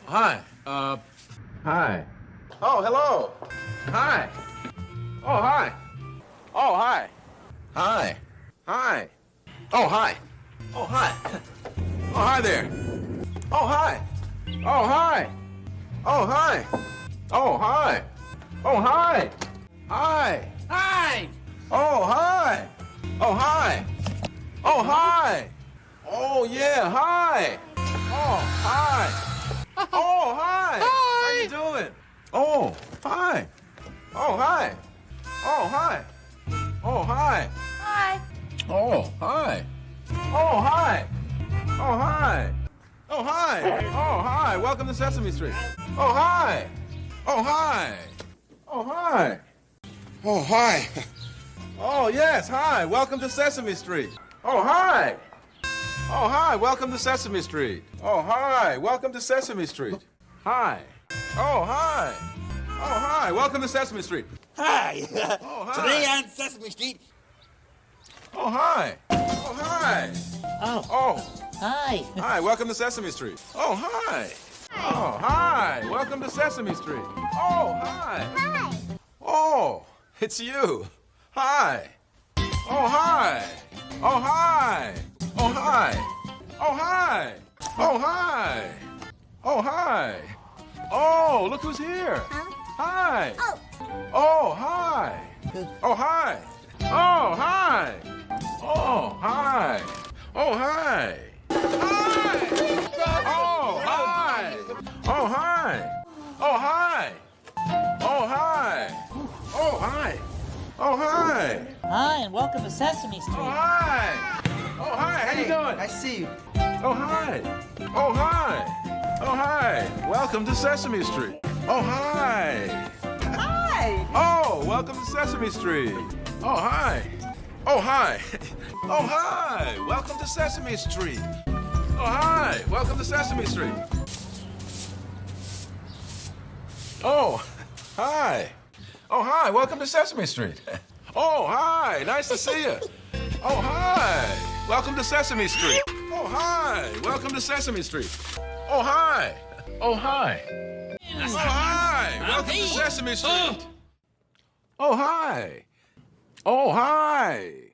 Hi. Hi. Oh, hello. Hi. Oh, hi. Oh, hi. Hi. Hi. Oh, hi. Oh, hi. Oh, hi there. Oh, hi. Oh, hi. Oh, hi. Oh, hi. Oh, hi. Hi. Hi! Oh, hi. Oh, hi. Oh, hi. Oh, yeah, hi. Oh, hi. Oh, hi. How you doing? Oh, hi. Oh, hi. Oh, hi. Oh, hi. Hi! Oh, hi. Oh, hi. Oh, hi. Oh, hi. Oh, hi. Welcome to Sesame Street. Oh, hi. Oh, hi. Oh, hi. Oh, hi. Oh, yes. Hi. Welcome to Sesame Street. Oh, hi. Oh, hi. Welcome to Sesame Street. Oh, hi. Welcome to Sesame Street. Hi. Oh, hi. Oh, hi. Welcome to Sesame Street. Hi. Oh, hi. Today on Sesame Street. Oh, hi. Oh, hi. Oh, Oh, hi! hi. Welcome to Sesame Street. Oh, hi. Oh, hi. Welcome to Sesame Street. Oh, hi. Hi. Oh, it's you. Hi. Oh, hi. Oh, hi. Oh, hi. Oh, hi. Oh, hi. Oh, hi. Oh, look who's here. Hi. Oh. Oh, hi. Oh, hi. Oh, hi. Oh, hi. Oh, hi. Hi. Oh, hi. Oh, hi. Oh, hi. Oh, hi. Oh, hi. Oh, hi. Hi, and welcome to Sesame Oh, Street. hi. Oh, hi. How you doing? I see you. Oh, hi. Oh, hi. Oh, hi. Welcome to Sesame Street. Oh, hi. Hi! Oh, welcome to Sesame Street. Oh, hi. Oh, hi. Oh, hi. Welcome to Sesame Street. Oh, hi. Welcome to Sesame Street. Oh, hi. Oh, hi. Welcome to Sesame Street. Oh, hi. Nice to see you. Oh, hi. Welcome to Sesame Street. Oh, hi. Welcome to Sesame Street. Oh, hi. Oh, hi. Oh, hi. Welcome to Sesame Street. Oh, hi. Oh, hi.